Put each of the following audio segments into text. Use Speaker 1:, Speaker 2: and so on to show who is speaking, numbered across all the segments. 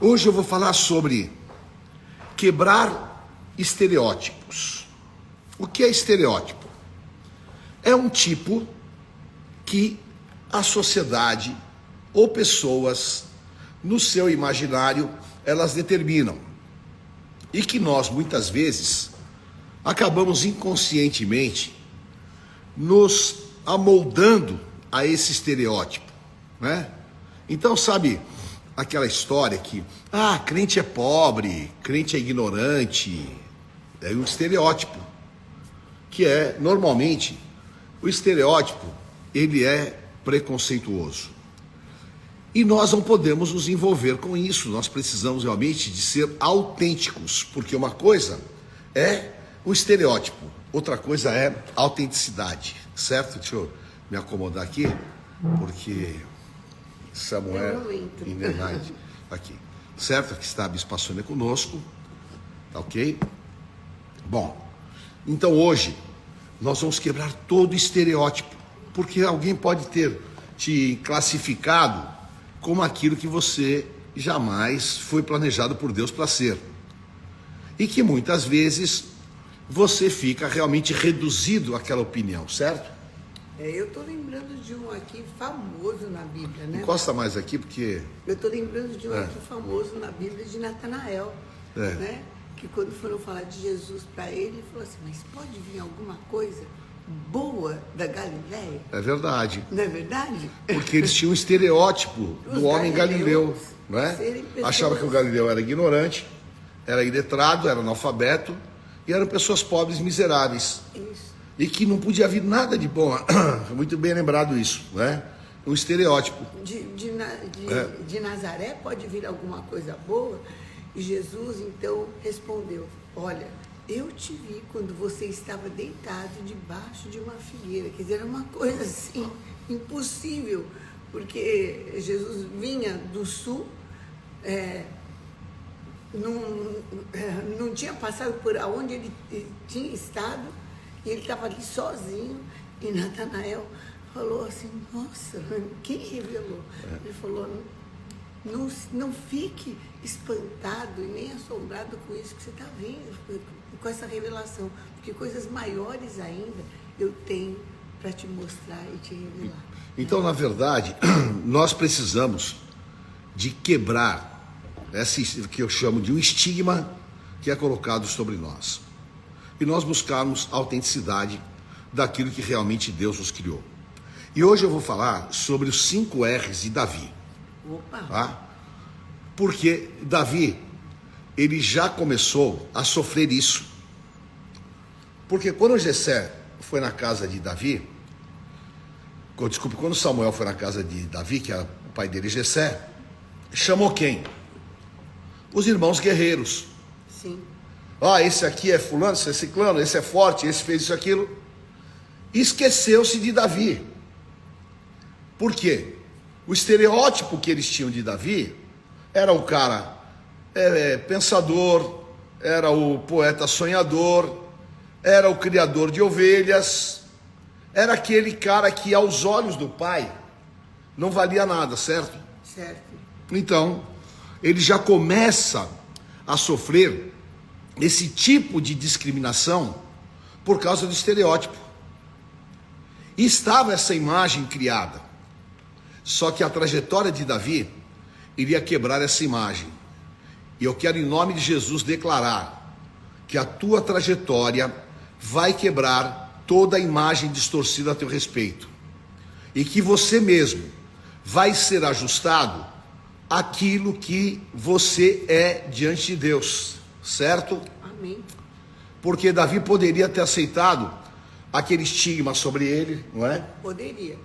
Speaker 1: Hoje eu vou falar sobre quebrar estereótipos. O que é estereótipo? É um tipo que a sociedade ou pessoas, no seu imaginário, elas determinam. E que nós, muitas vezes, acabamos inconscientemente nos amoldando a esse estereótipo, né? Então, sabe aquela história que, crente é pobre, crente é ignorante, é um estereótipo, que é, normalmente, o estereótipo, ele é preconceituoso. E nós não podemos nos envolver com isso, nós precisamos realmente de ser autênticos, porque uma coisa é o estereótipo, outra coisa é a autenticidade, certo? Deixa eu me acomodar aqui, porque Samuel e Nenaide aqui, certo? Aqui está a Bispa Sônia conosco, tá ok? Bom, então hoje nós vamos quebrar todo estereótipo, porque alguém pode ter te classificado como aquilo que você jamais foi planejado por Deus para ser. E que muitas vezes você fica realmente reduzido àquela opinião, certo?
Speaker 2: Eu estou lembrando de um aqui famoso na Bíblia, né?
Speaker 1: Encosta mais aqui, porque...
Speaker 2: Eu estou lembrando de um aqui famoso na Bíblia, de Natanael, né? Que quando foram falar de Jesus para ele, ele falou assim, mas pode vir alguma coisa boa da Galileia?
Speaker 1: É verdade.
Speaker 2: Não é verdade?
Speaker 1: Porque eles tinham um estereótipo do homem galileu, né? Achava que o galileu era ignorante, era iletrado, era analfabeto e eram pessoas pobres, miseráveis.
Speaker 2: Isso.
Speaker 1: E que não podia vir nada de bom. Muito bem lembrado isso, né? Um estereótipo.
Speaker 2: De Nazaré pode vir alguma coisa boa? E Jesus então respondeu, olha, eu te vi quando você estava deitado debaixo de uma figueira. Quer dizer, era uma coisa assim, impossível, porque Jesus vinha do sul, não tinha passado por onde ele tinha estado, e ele estava ali sozinho, e Natanael falou assim, nossa, quem revelou? Ele falou, não fique espantado e nem assombrado com isso que você está vendo, com essa revelação, porque coisas maiores ainda eu tenho para te mostrar e te revelar.
Speaker 1: Então, na verdade, nós precisamos de quebrar esse que eu chamo de um estigma que é colocado sobre nós. E nós buscarmos a autenticidade daquilo que realmente Deus nos criou. E hoje eu vou falar sobre os 5 R's de Davi.
Speaker 2: Opa!
Speaker 1: Tá? Porque Davi, ele já começou a sofrer isso. Porque quando Jessé foi na casa de Davi, quando Samuel foi na casa de Davi, que era o pai dele, Jessé, chamou quem? Os irmãos guerreiros.
Speaker 2: Sim.
Speaker 1: Esse aqui é fulano, esse é ciclano, esse é forte, esse fez isso, aquilo. Esqueceu-se de Davi. Por quê? O estereótipo que eles tinham de Davi era o cara pensador, era o poeta sonhador, era o criador de ovelhas, era aquele cara que aos olhos do pai não valia nada, certo?
Speaker 2: Certo.
Speaker 1: Então, ele já começa a sofrer esse tipo de discriminação por causa do estereótipo. E estava essa imagem criada. Só que a trajetória de Davi iria quebrar essa imagem. E eu quero, em nome de Jesus, declarar que a tua trajetória vai quebrar toda a imagem distorcida a teu respeito. E que você mesmo vai ser ajustado àquilo que você é diante de Deus. Certo?
Speaker 2: Amém.
Speaker 1: Porque Davi poderia ter aceitado aquele estigma sobre ele, não é?
Speaker 2: Poderia.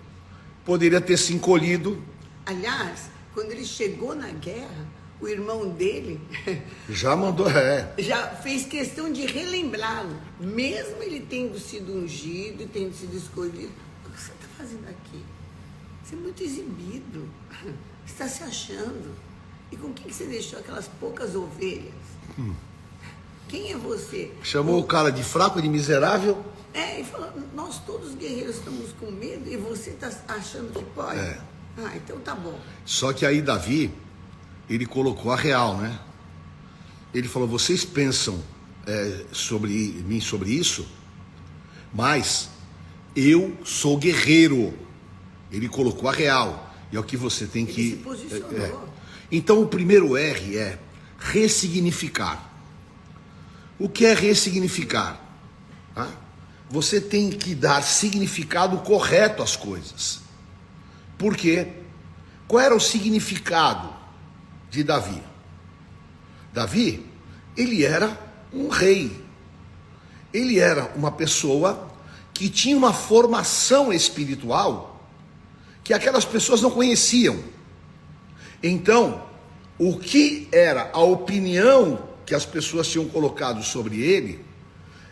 Speaker 1: Poderia ter se encolhido.
Speaker 2: Aliás, quando ele chegou na guerra, o irmão dele
Speaker 1: Já mandou,
Speaker 2: já fez questão de relembrá-lo, mesmo ele tendo sido ungido e tendo sido escolhido. O que você está fazendo aqui? Você é muito exibido. Você está se achando. E com quem que você deixou aquelas poucas ovelhas? Quem é você?
Speaker 1: Chamou o cara de fraco, de miserável.
Speaker 2: E falou, nós todos guerreiros estamos com medo e você está achando que pode? Então tá bom.
Speaker 1: Só que aí Davi, ele colocou a real, né? Ele falou, vocês pensam sobre mim, sobre isso, mas eu sou guerreiro. Ele colocou a real, e é o que você tem que...
Speaker 2: Ele se posicionou.
Speaker 1: Então o primeiro R é ressignificar. O que é ressignificar? Tá? Você tem que dar significado correto às coisas. Por quê? Qual era o significado de Davi? Davi, ele era um rei. Ele era uma pessoa que tinha uma formação espiritual que aquelas pessoas não conheciam. Então, o que era a opinião que as pessoas tinham colocado sobre ele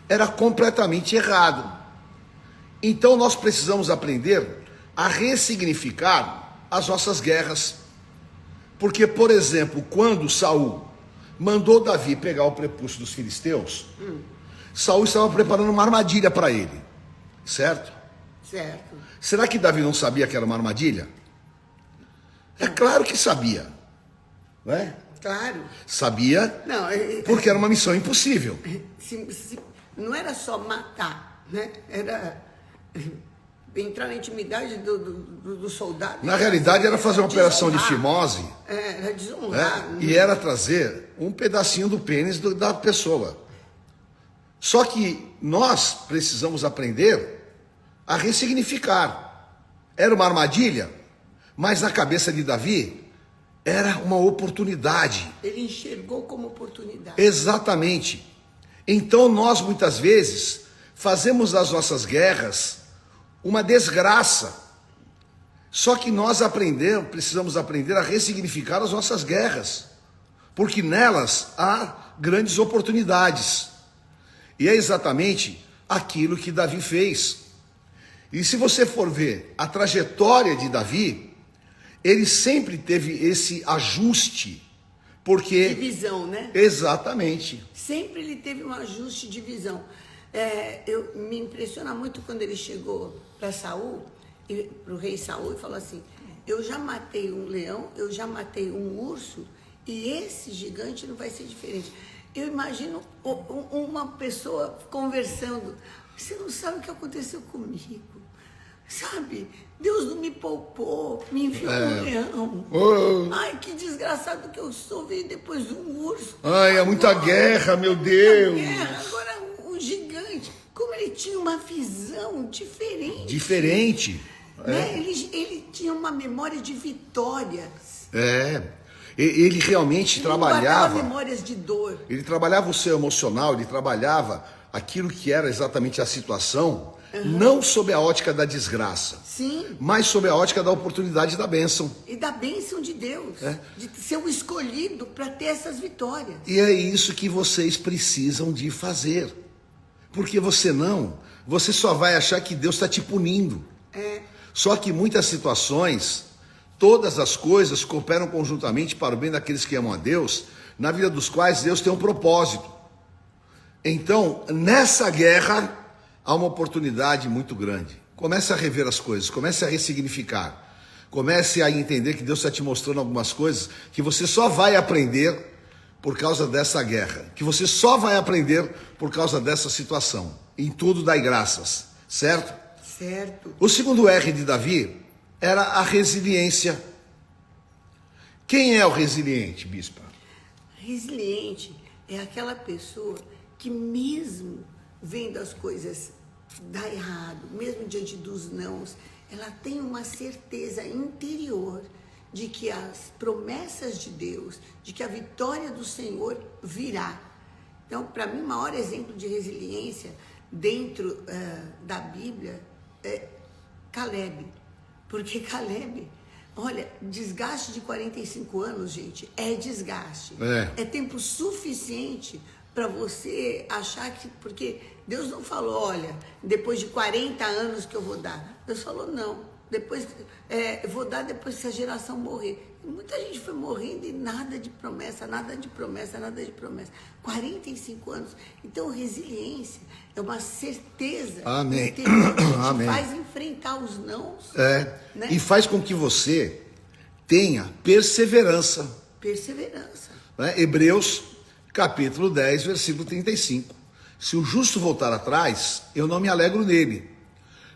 Speaker 1: era completamente errado. Então, nós precisamos aprender a ressignificar as nossas guerras. Porque, por exemplo, quando Saul mandou Davi pegar o prepúcio dos filisteus, Saul estava preparando uma armadilha para ele, certo?
Speaker 2: Certo.
Speaker 1: Será que Davi não sabia que era uma armadilha? É claro que sabia, não é?
Speaker 2: Claro.
Speaker 1: Sabia,
Speaker 2: Não,
Speaker 1: porque era uma missão impossível.
Speaker 2: não era só matar, né? Era entrar na intimidade do soldado.
Speaker 1: Na realidade era fazer uma operação de
Speaker 2: desonrar.
Speaker 1: fimose,
Speaker 2: Era desonrar.
Speaker 1: e era trazer um pedacinho do pênis da pessoa. Só que nós precisamos aprender a ressignificar. Era uma armadilha, mas na cabeça de Davi era uma oportunidade.
Speaker 2: Ele enxergou como oportunidade.
Speaker 1: Exatamente. Então nós muitas vezes fazemos das nossas guerras uma desgraça. Só que nós precisamos aprender a ressignificar as nossas guerras, porque nelas há grandes oportunidades. E é exatamente aquilo que Davi fez. E se você for ver a trajetória de Davi, ele sempre teve esse ajuste, porque...
Speaker 2: De visão, né?
Speaker 1: Exatamente.
Speaker 2: Sempre ele teve um ajuste de visão. Me impressiona muito quando ele chegou para Saul, para o rei Saul, e falou assim, eu já matei um leão, eu já matei um urso, e esse gigante não vai ser diferente. Eu imagino uma pessoa conversando, você não sabe o que aconteceu comigo, sabe? Deus não me poupou, me enviou um leão. Ai, que desgraçado que eu sou, veio depois de um urso.
Speaker 1: Ai, é muita guerra, meu Deus.
Speaker 2: Agora um gigante, como ele tinha uma visão diferente.
Speaker 1: Diferente.
Speaker 2: Né? Ele tinha uma memória de vitórias.
Speaker 1: Ele realmente trabalhava.
Speaker 2: Memórias de dor.
Speaker 1: Ele trabalhava o seu emocional, ele trabalhava aquilo que era exatamente a situação, não sob a ótica da desgraça,
Speaker 2: sim,
Speaker 1: mas sob a ótica da oportunidade da bênção.
Speaker 2: E da bênção de Deus, de ser o escolhido para ter essas vitórias.
Speaker 1: E é isso que vocês precisam de fazer. Porque você só vai achar que Deus está te punindo. Só que muitas situações, todas as coisas cooperam conjuntamente para o bem daqueles que amam a Deus, na vida dos quais Deus tem um propósito. Então, nessa guerra, há uma oportunidade muito grande. Comece a rever as coisas, comece a ressignificar. Comece a entender que Deus está te mostrando algumas coisas que você só vai aprender por causa dessa guerra, que você só vai aprender por causa dessa situação. Em tudo dai graças, certo?
Speaker 2: Certo.
Speaker 1: O segundo R de Davi era a resiliência. Quem é o resiliente, bispa?
Speaker 2: Resiliente é aquela pessoa que mesmo vendo as coisas dar errado, mesmo diante dos nãos, ela tem uma certeza interior de que as promessas de Deus, de que a vitória do Senhor virá. Então, para mim, o maior exemplo de resiliência dentro da Bíblia é Caleb. Porque Caleb, olha, desgaste de 45 anos, gente, é desgaste. É tempo suficiente para você achar que... Porque Deus não falou, olha, depois de 40 anos que eu vou dar. Deus falou, não, depois eu vou dar depois que a geração morrer. E muita gente foi morrendo e nada de promessa, nada de promessa, nada de promessa. 45 anos. Então, resiliência é uma certeza.
Speaker 1: Amém.
Speaker 2: Que
Speaker 1: Amém.
Speaker 2: Faz enfrentar os nãos.
Speaker 1: Né? E faz com que você tenha perseverança.
Speaker 2: Perseverança.
Speaker 1: Né? Hebreus, capítulo 10, versículo 35. Se o justo voltar atrás, eu não me alegro nele.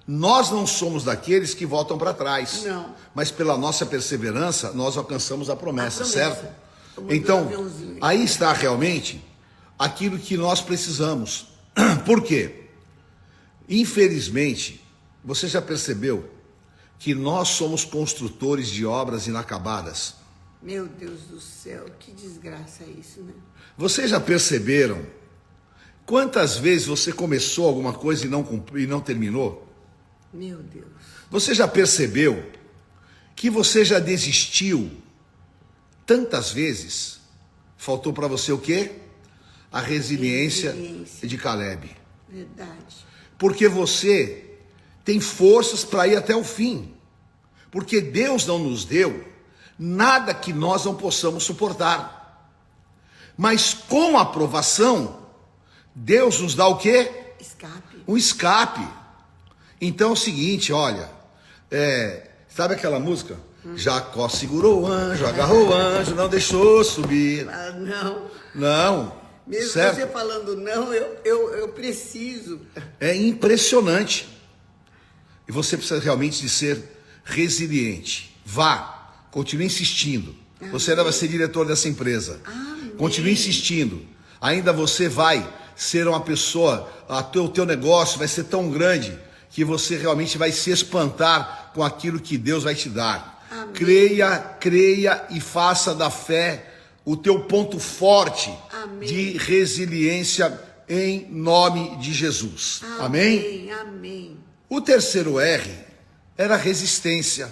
Speaker 1: Nós não somos daqueles que voltam para trás.
Speaker 2: Não.
Speaker 1: Mas pela nossa perseverança, nós alcançamos a promessa, certo?
Speaker 2: Vamos
Speaker 1: Então,
Speaker 2: ver um aviãozinho.
Speaker 1: aí está realmente aquilo que nós precisamos. Por quê? Infelizmente, você já percebeu que nós somos construtores de obras inacabadas?
Speaker 2: Meu Deus do céu, que desgraça é isso, né?
Speaker 1: Vocês já perceberam quantas vezes você começou alguma coisa e não terminou?
Speaker 2: Meu Deus.
Speaker 1: Você já percebeu que você já desistiu tantas vezes? Faltou para você o quê? A resiliência de Caleb.
Speaker 2: Verdade.
Speaker 1: Porque você tem forças para ir até o fim. Porque Deus não nos deu nada que nós não possamos suportar. Mas com a aprovação, Deus nos dá o quê?
Speaker 2: Escape.
Speaker 1: Um escape. Então é o seguinte, olha, sabe aquela música? Jacó segurou o anjo, agarrou o anjo, não deixou subir.
Speaker 2: Ah, não.
Speaker 1: Não,
Speaker 2: Mesmo
Speaker 1: certo?
Speaker 2: você falando não, eu preciso.
Speaker 1: É impressionante. E você precisa realmente de ser resiliente. Vá, continue insistindo. Você ainda vai ser diretor dessa empresa.
Speaker 2: Amém.
Speaker 1: Continue insistindo. Ainda você vai ser uma pessoa, o teu negócio vai ser tão grande que você realmente vai se espantar com aquilo que Deus vai te dar.
Speaker 2: Amém.
Speaker 1: Creia e faça da fé o teu ponto forte.
Speaker 2: Amém.
Speaker 1: De resiliência em nome de Jesus. Amém?
Speaker 2: Amém.
Speaker 1: O terceiro R era resistência.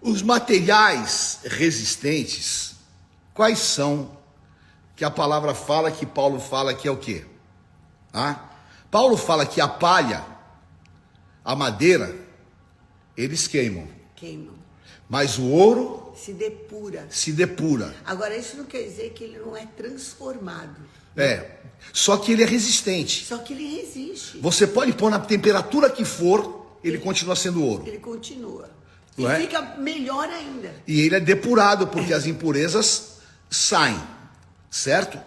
Speaker 1: Os materiais resistentes, quais são? Que a palavra fala, que Paulo fala que é o quê? Paulo fala que a palha, a madeira, eles queimam.
Speaker 2: Queimam.
Speaker 1: Mas o ouro
Speaker 2: se depura.
Speaker 1: se depura.
Speaker 2: Agora, isso não quer dizer que ele não é transformado.
Speaker 1: Só que ele é resistente.
Speaker 2: Só que ele resiste.
Speaker 1: Você pode pôr na temperatura que for, ele continua sendo ouro.
Speaker 2: Ele continua.
Speaker 1: Não
Speaker 2: E
Speaker 1: é?
Speaker 2: fica melhor ainda.
Speaker 1: E ele é depurado, porque as impurezas saem, certo?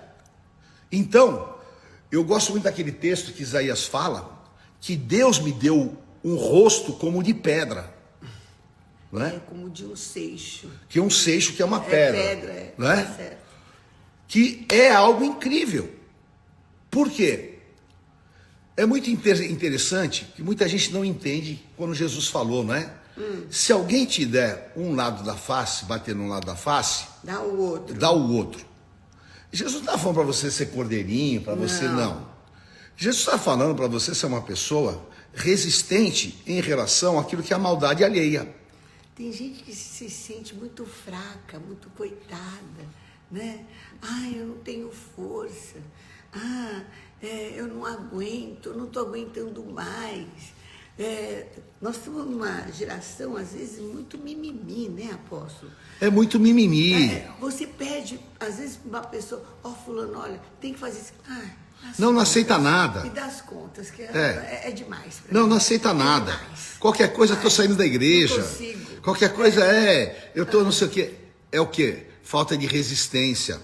Speaker 1: Então, eu gosto muito daquele texto que Isaías fala, que Deus me deu um rosto como de pedra. Não é?
Speaker 2: É como de um seixo.
Speaker 1: Que é um seixo, que é uma pedra.
Speaker 2: Pedra,
Speaker 1: não é?
Speaker 2: Tá certo.
Speaker 1: Que é algo incrível. Por quê? É muito interessante que muita gente não entende quando Jesus falou, não é? Se alguém te der um lado da face, bater num lado da face,
Speaker 2: Dá o outro.
Speaker 1: dá o outro. Jesus não está falando para você ser cordeirinho, para você não. Jesus está falando para você ser uma pessoa resistente em relação àquilo que é a maldade alheia.
Speaker 2: Tem gente que se sente muito fraca, muito coitada, né? Eu não tenho força. Eu não aguento, eu não estou aguentando mais. Nós estamos numa geração, às vezes, muito mimimi, né, apóstolo?
Speaker 1: É muito mimimi.
Speaker 2: Você pede, às vezes, para uma pessoa, fulano, olha, tem que fazer isso.
Speaker 1: Não aceita nada.
Speaker 2: E das contas, que é demais.
Speaker 1: Não aceita nada.
Speaker 2: Demais.
Speaker 1: Qualquer coisa, estou saindo da igreja.
Speaker 2: Não consigo.
Speaker 1: Qualquer coisa eu estou não sei o quê. É o quê? Falta de resistência.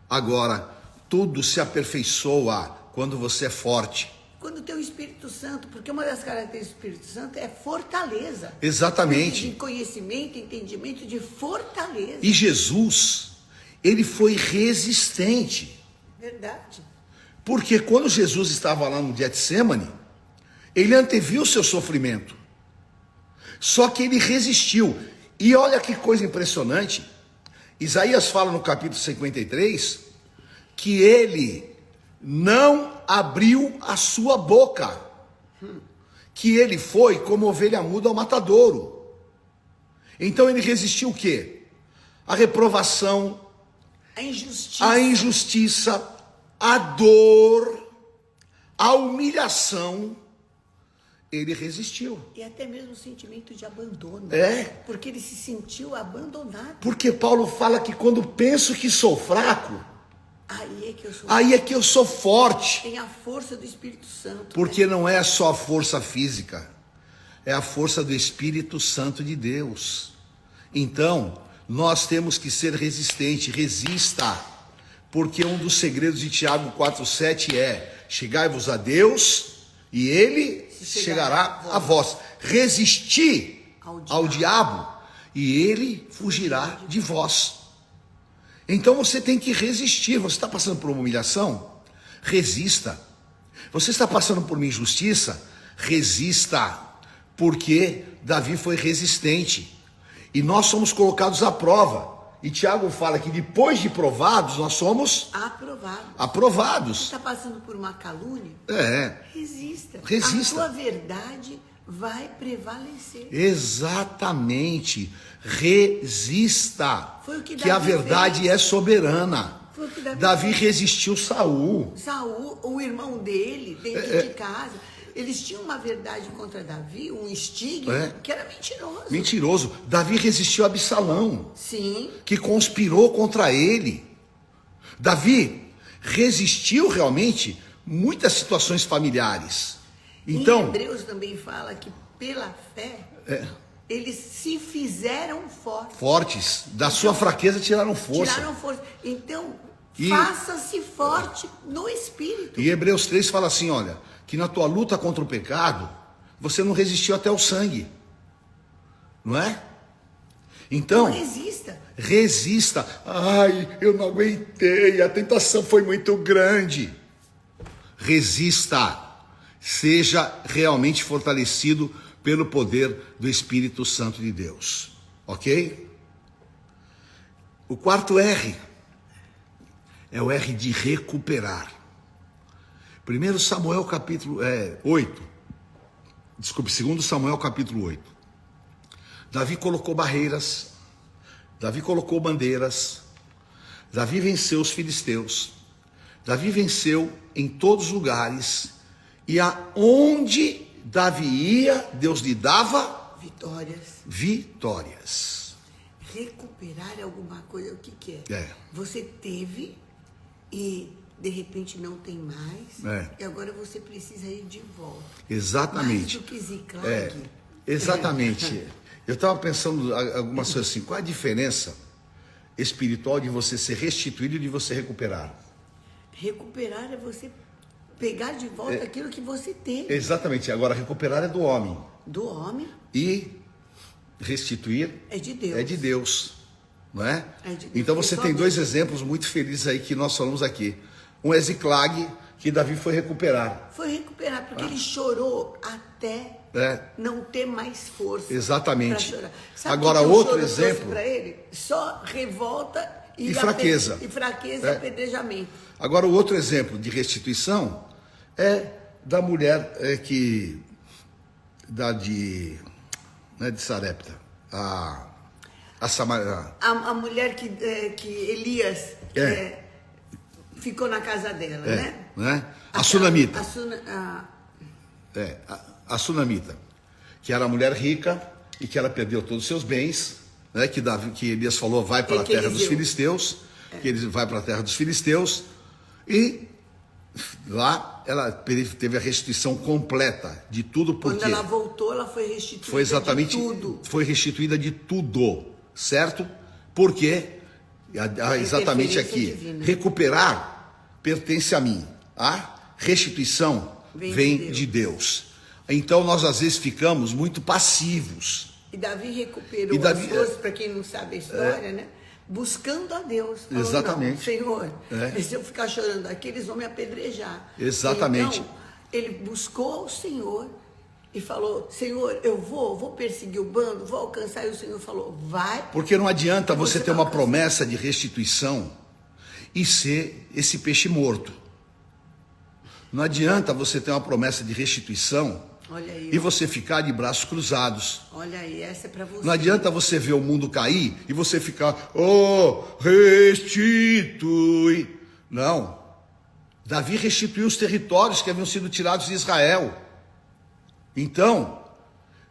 Speaker 1: Agora, tudo se aperfeiçoa quando você é forte.
Speaker 2: Quando tem o Espírito Santo, porque uma das características do Espírito Santo é fortaleza.
Speaker 1: Exatamente.
Speaker 2: De conhecimento, entendimento, de fortaleza.
Speaker 1: E Jesus, ele foi resistente.
Speaker 2: Verdade.
Speaker 1: Porque quando Jesus estava lá no Getsêmani, ele anteviu o seu sofrimento. Só que ele resistiu. E olha que coisa impressionante. Isaías fala no capítulo 53 que ele não abriu a sua boca. Que ele foi como ovelha muda ao matadouro. Então ele resistiu o quê? A reprovação, a injustiça, a dor, a humilhação. Ele resistiu.
Speaker 2: E até mesmo o sentimento de abandono. Porque ele se sentiu abandonado.
Speaker 1: Porque Paulo fala que quando penso que sou fraco,
Speaker 2: aí
Speaker 1: é que eu sou forte.
Speaker 2: Tem a força do Espírito Santo.
Speaker 1: Porque não é só a força física, é a força do Espírito Santo de Deus. Então, nós temos que ser resistente, resista. Porque um dos segredos de Tiago 4,7 é: chegai-vos a Deus e Ele chegará a vós. Resistir ao diabo e ele fugirá de vós. Então você tem que resistir. Você está passando por uma humilhação? Resista. Você está passando por uma injustiça? Resista. Porque Davi foi resistente. E nós somos colocados à prova. E Tiago fala que depois de provados, nós somos aprovados.
Speaker 2: Você está passando por uma calúnia?
Speaker 1: Resista.
Speaker 2: A sua verdade vai prevalecer.
Speaker 1: Exatamente. Resista.
Speaker 2: Foi o que
Speaker 1: a
Speaker 2: Davi
Speaker 1: verdade
Speaker 2: fez.
Speaker 1: É soberana.
Speaker 2: Foi o que
Speaker 1: Davi resistiu Saul.
Speaker 2: Saul, o irmão dele, dentro de casa. Eles tinham uma verdade contra Davi, um estigma, que era mentiroso.
Speaker 1: Mentiroso. Davi resistiu a Absalão.
Speaker 2: Sim.
Speaker 1: Que conspirou contra ele. Davi resistiu realmente muitas situações familiares. Então,
Speaker 2: em Hebreus também fala que pela fé, eles se fizeram fortes.
Speaker 1: Fortes. Da sua fraqueza tiraram força.
Speaker 2: Então, faça-se forte no Espírito.
Speaker 1: E Hebreus 3 fala assim, olha, que na tua luta contra o pecado, você não resistiu até o sangue. Não é? Então,
Speaker 2: não resista.
Speaker 1: Resista. Ai, eu não aguentei, a tentação foi muito grande. Resista. Seja realmente fortalecido pelo poder do Espírito Santo de Deus. Ok? O quarto R é o R de recuperar. 1 Samuel capítulo 8. Desculpe, 2 Samuel capítulo 8. Davi colocou barreiras. Davi colocou bandeiras. Davi venceu os filisteus. Davi venceu em todos os lugares. E aonde Davi ia, Deus lhe dava vitórias.
Speaker 2: Recuperar alguma coisa, o que é? Você teve e de repente não tem mais. E agora você precisa ir de volta.
Speaker 1: Exatamente.
Speaker 2: Mais do que Ziklag.
Speaker 1: Exatamente. Eu estava pensando algumas coisas assim. Qual a diferença espiritual de você ser restituído e de você recuperar?
Speaker 2: Recuperar é você pegar de volta aquilo que você teve.
Speaker 1: Exatamente. Agora, recuperar é do homem.
Speaker 2: Do homem.
Speaker 1: E restituir
Speaker 2: é de Deus.
Speaker 1: É de Deus. Não é?
Speaker 2: É de Deus.
Speaker 1: Então você tem dois exemplos muito felizes aí que nós falamos aqui. Um é Ziklag, que Davi foi recuperar.
Speaker 2: Foi recuperar, porque ele chorou até não ter mais força.
Speaker 1: Exatamente.
Speaker 2: Pra chorar. Sabe
Speaker 1: agora,
Speaker 2: que
Speaker 1: outro exemplo.
Speaker 2: Para ele? Só revolta
Speaker 1: e fraqueza.
Speaker 2: E apedrejamento.
Speaker 1: Agora, o outro exemplo de restituição é da mulher não é de Sarepta, a
Speaker 2: mulher que Elias ficou na casa dela,
Speaker 1: né? A Sunamita. A Sunamita, que era a mulher rica e que ela perdeu todos os seus bens, né? Que Elias falou, vai para a terra dos filisteus, que ele vai para a terra dos filisteus, e lá ela teve a restituição completa de tudo, porque
Speaker 2: quando ela voltou, ela foi restituída.
Speaker 1: Foi exatamente,
Speaker 2: de tudo.
Speaker 1: Foi restituída de tudo, certo? Porque exatamente aqui, divina. Recuperar pertence a mim. A restituição vem de Deus. Então nós às vezes ficamos muito passivos.
Speaker 2: E Davi recuperou as coisas, para quem não sabe a história, né? Buscando a Deus. Falou,
Speaker 1: exatamente.
Speaker 2: Senhor, se eu ficar chorando aqui, eles vão me apedrejar.
Speaker 1: Exatamente.
Speaker 2: Então, ele buscou ao Senhor e falou, Senhor, eu vou perseguir o bando, vou alcançar. E o Senhor falou, vai.
Speaker 1: Porque não adianta você ter uma promessa de restituição e ser esse peixe morto. Não adianta você ter uma promessa de restituição e você ficar de braços cruzados.
Speaker 2: Olha aí, essa é para você.
Speaker 1: Não adianta você ver o mundo cair e você ficar, restitui. Não. Davi restituiu os territórios que haviam sido tirados de Israel. Então,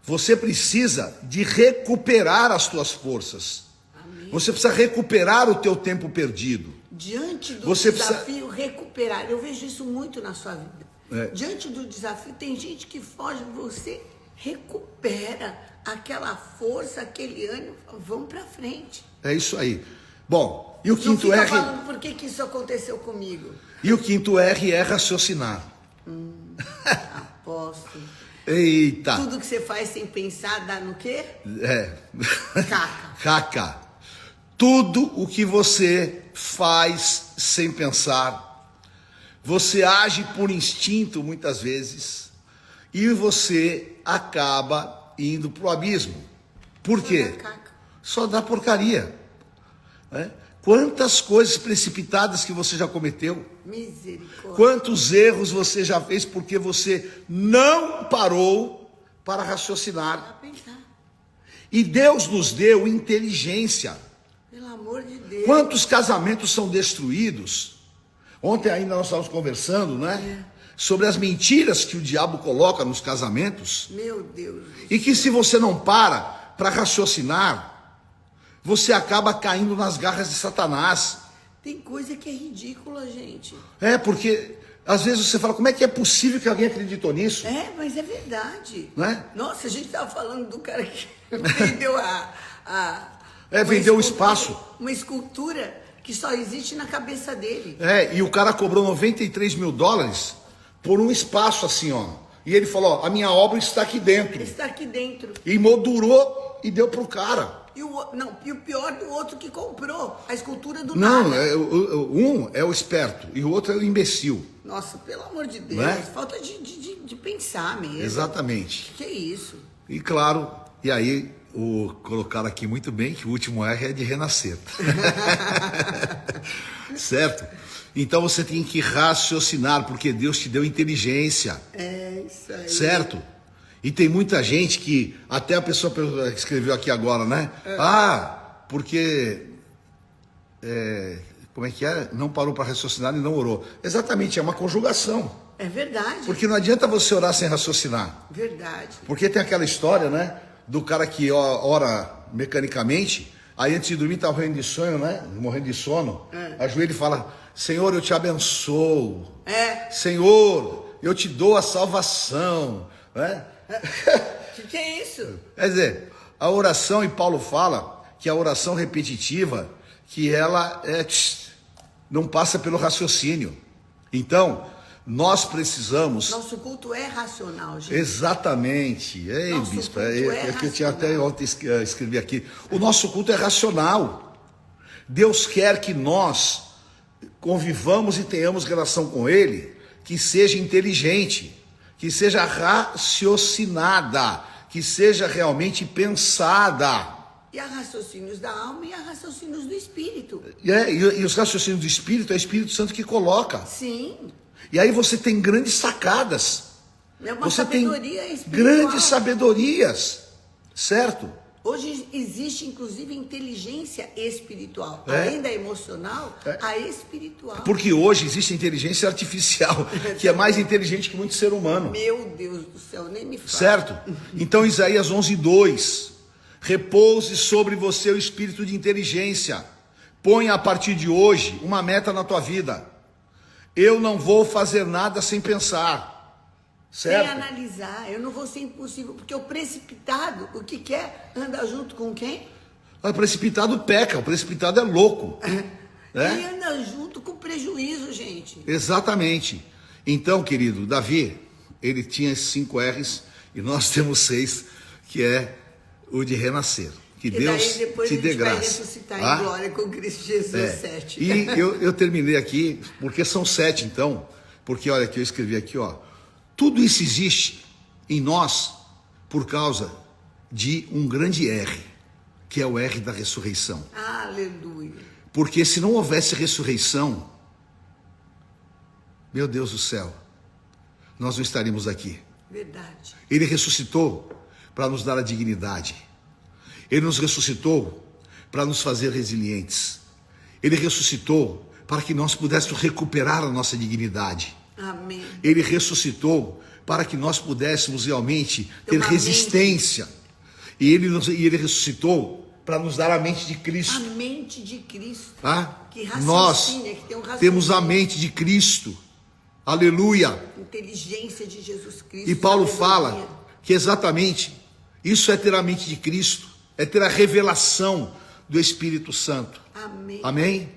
Speaker 1: você precisa de recuperar as tuas forças. Amém. Você precisa recuperar o teu tempo perdido.
Speaker 2: Diante do desafio, recuperar. Eu vejo isso muito na sua vida. Diante do desafio, tem gente que foge, você recupera. recupera aquela força, aquele ânimo, vamos para frente.
Speaker 1: É isso aí. Bom, e o
Speaker 2: Não
Speaker 1: quinto
Speaker 2: fica
Speaker 1: R...
Speaker 2: falando por que isso aconteceu comigo.
Speaker 1: E o quinto R é raciocinar.
Speaker 2: Apóstolo.
Speaker 1: Eita!
Speaker 2: Tudo que você faz sem pensar dá no quê?
Speaker 1: É.
Speaker 2: Caca.
Speaker 1: Caca. Tudo o que você faz sem pensar, você age por instinto muitas vezes e você acaba indo pro abismo. Por quê?
Speaker 2: Caca.
Speaker 1: Só dá porcaria. Né? Quantas coisas precipitadas que você já cometeu?
Speaker 2: Misericórdia.
Speaker 1: Quantos erros você já fez porque você não parou para raciocinar?
Speaker 2: Pra pensar.
Speaker 1: E Deus nos deu inteligência.
Speaker 2: Pelo amor de Deus.
Speaker 1: Quantos casamentos são destruídos? Ontem ainda nós estávamos conversando, né? Sobre as mentiras que o diabo coloca nos casamentos.
Speaker 2: Meu Deus.
Speaker 1: E que se você não para raciocinar, você acaba caindo nas garras de Satanás.
Speaker 2: Tem coisa que é ridícula, gente.
Speaker 1: É, porque às vezes você fala, como é que é possível que alguém acreditou nisso?
Speaker 2: É, mas é verdade.
Speaker 1: Né?
Speaker 2: Nossa, a gente estava falando do cara que vendeu
Speaker 1: vendeu o espaço.
Speaker 2: Uma escultura que só existe na cabeça dele.
Speaker 1: É, e o cara cobrou $93 mil por um espaço assim, ó. E ele falou, ó, a minha obra está aqui dentro.
Speaker 2: Ele está aqui dentro.
Speaker 1: E moldurou e deu pro cara.
Speaker 2: E o pior do outro que comprou a escultura do
Speaker 1: Não,
Speaker 2: nada.
Speaker 1: um é o esperto e o outro é o imbecil.
Speaker 2: Nossa, pelo amor de Deus,
Speaker 1: Não é?
Speaker 2: falta de pensar mesmo.
Speaker 1: Exatamente.
Speaker 2: Que isso?
Speaker 1: E claro, e aí colocaram aqui muito bem que o último R é de renascer. Certo? Então você tem que raciocinar, porque Deus te deu inteligência.
Speaker 2: É isso aí.
Speaker 1: Certo? E tem muita gente que, até a pessoa que escreveu aqui agora, né? Porque, como é que é? Não parou para raciocinar e não orou. Exatamente, é uma conjugação.
Speaker 2: É verdade.
Speaker 1: Porque não adianta você orar sem raciocinar.
Speaker 2: Verdade.
Speaker 1: Porque tem aquela história, né? Do cara que ora mecanicamente, aí antes de dormir tá morrendo de sonho, né? Morrendo de sono. Ajoelha e fala, Senhor, eu te abençoo. Senhor, eu te dou a salvação. Né?
Speaker 2: Que é isso?
Speaker 1: Quer dizer, a oração, e Paulo fala que a oração repetitiva, que ela não passa pelo raciocínio. Então, nós precisamos...
Speaker 2: Nosso culto é racional, gente.
Speaker 1: Exatamente. Ei,
Speaker 2: Nosso
Speaker 1: bispo,
Speaker 2: culto é
Speaker 1: que eu tinha até
Speaker 2: racional.
Speaker 1: ontem escrevi aqui. O nosso culto é racional. Deus quer que nós convivamos e tenhamos relação com Ele, que seja inteligente, que seja raciocinada, que seja realmente pensada.
Speaker 2: E há raciocínios da alma e há raciocínios do espírito.
Speaker 1: E os raciocínios do Espírito é o Espírito Santo que coloca.
Speaker 2: Sim.
Speaker 1: E aí você tem grandes sacadas.
Speaker 2: É uma
Speaker 1: Você tem
Speaker 2: sabedoria espiritual.
Speaker 1: grandes sabedorias, certo?
Speaker 2: Hoje existe, inclusive, inteligência espiritual.
Speaker 1: É.
Speaker 2: Além da emocional, a espiritual.
Speaker 1: Porque hoje existe inteligência artificial, que é mais inteligente que muito ser humano.
Speaker 2: Meu Deus do céu, nem me fala.
Speaker 1: Certo? Então Isaías 11:2, repouse sobre você o espírito de inteligência, ponha a partir de hoje uma meta na tua vida, eu não vou fazer nada sem pensar, certo?
Speaker 2: Sem analisar, eu não vou ser impossível, porque o precipitado, o que quer, anda junto com quem?
Speaker 1: O precipitado peca, o precipitado é louco.
Speaker 2: Ele anda junto com prejuízo, gente.
Speaker 1: Exatamente. Então, querido, Davi, ele tinha 5 R's e nós temos 6, que é o de renascer. Que Deus
Speaker 2: daí depois
Speaker 1: te
Speaker 2: a
Speaker 1: dê
Speaker 2: gente vai
Speaker 1: graça.
Speaker 2: ressuscitar em glória com Cristo Jesus 7.
Speaker 1: E eu terminei aqui, porque são 7 então, porque olha que eu escrevi aqui, ó. Tudo isso existe em nós por causa de um grande R, que é o R da ressurreição.
Speaker 2: Aleluia.
Speaker 1: Porque se não houvesse ressurreição, meu Deus do céu, nós não estaríamos aqui.
Speaker 2: Verdade.
Speaker 1: Ele ressuscitou para nos dar a dignidade. Ele nos ressuscitou para nos fazer resilientes. Ele ressuscitou para que nós pudéssemos recuperar a nossa dignidade.
Speaker 2: Amém.
Speaker 1: Ele ressuscitou para que nós pudéssemos realmente ter
Speaker 2: uma
Speaker 1: resistência. E ele ressuscitou para nos dar a mente de Cristo.
Speaker 2: A mente de Cristo. Que
Speaker 1: Nós
Speaker 2: raciocínio, que tem um raciocínio.
Speaker 1: temos a mente de Cristo. Aleluia.
Speaker 2: Inteligência de Jesus Cristo.
Speaker 1: E Paulo
Speaker 2: sabedoria.
Speaker 1: fala que exatamente Isso é ter a mente de Cristo, é ter a revelação do Espírito Santo.
Speaker 2: Amém.
Speaker 1: Amém?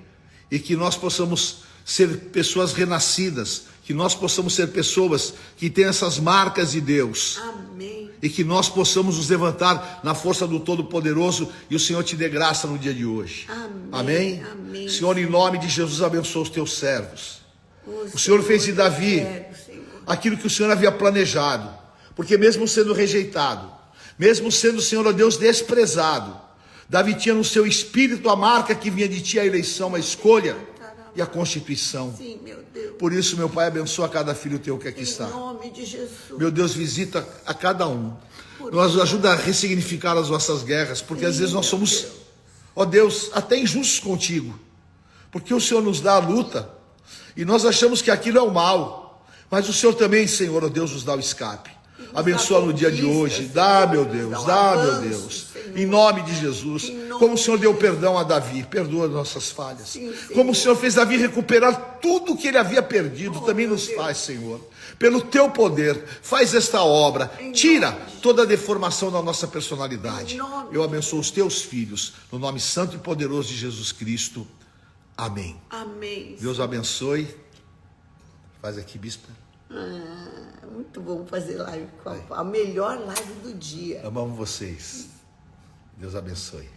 Speaker 1: E que nós possamos ser pessoas renascidas, que nós possamos ser pessoas que têm essas marcas de Deus.
Speaker 2: Amém.
Speaker 1: E que nós possamos nos levantar na força do Todo-Poderoso e o Senhor te dê graça no dia de hoje.
Speaker 2: Amém.
Speaker 1: Amém?
Speaker 2: Amém.
Speaker 1: Senhor, em nome de Jesus, abençoa os teus servos. O Senhor fez de Davi aquilo que o Senhor havia planejado, porque mesmo sendo rejeitado, mesmo sendo, Senhor, ó Deus, desprezado, Davi tinha no seu espírito a marca que vinha de ti, a eleição, a escolha e a constituição.
Speaker 2: Sim, meu Deus.
Speaker 1: Por isso, meu Pai, abençoa cada filho teu que aqui está.
Speaker 2: Em nome de Jesus.
Speaker 1: Meu Deus, visita a cada um. Nos ajuda a ressignificar as nossas guerras, porque às vezes nós somos, ó Deus, até injustos contigo, porque o Senhor nos dá a luta e nós achamos que aquilo é o mal, mas o Senhor também, Senhor, ó Deus, nos dá o escape. Abençoa no dia de hoje, dá, meu Deus, dá, meu Deus, em nome de Jesus. Como o Senhor deu perdão a Davi, perdoa nossas falhas. Como o Senhor fez Davi recuperar tudo que ele havia perdido, também nos faz, Senhor. Pelo teu poder, faz esta obra, tira toda a deformação da nossa personalidade. Eu abençoo os teus filhos, no nome santo e poderoso de Jesus Cristo. Amém.
Speaker 2: Amém.
Speaker 1: Deus abençoe. Faz aqui, bispo.
Speaker 2: Muito bom fazer live com a melhor live do dia.
Speaker 1: Amamos vocês. Deus abençoe.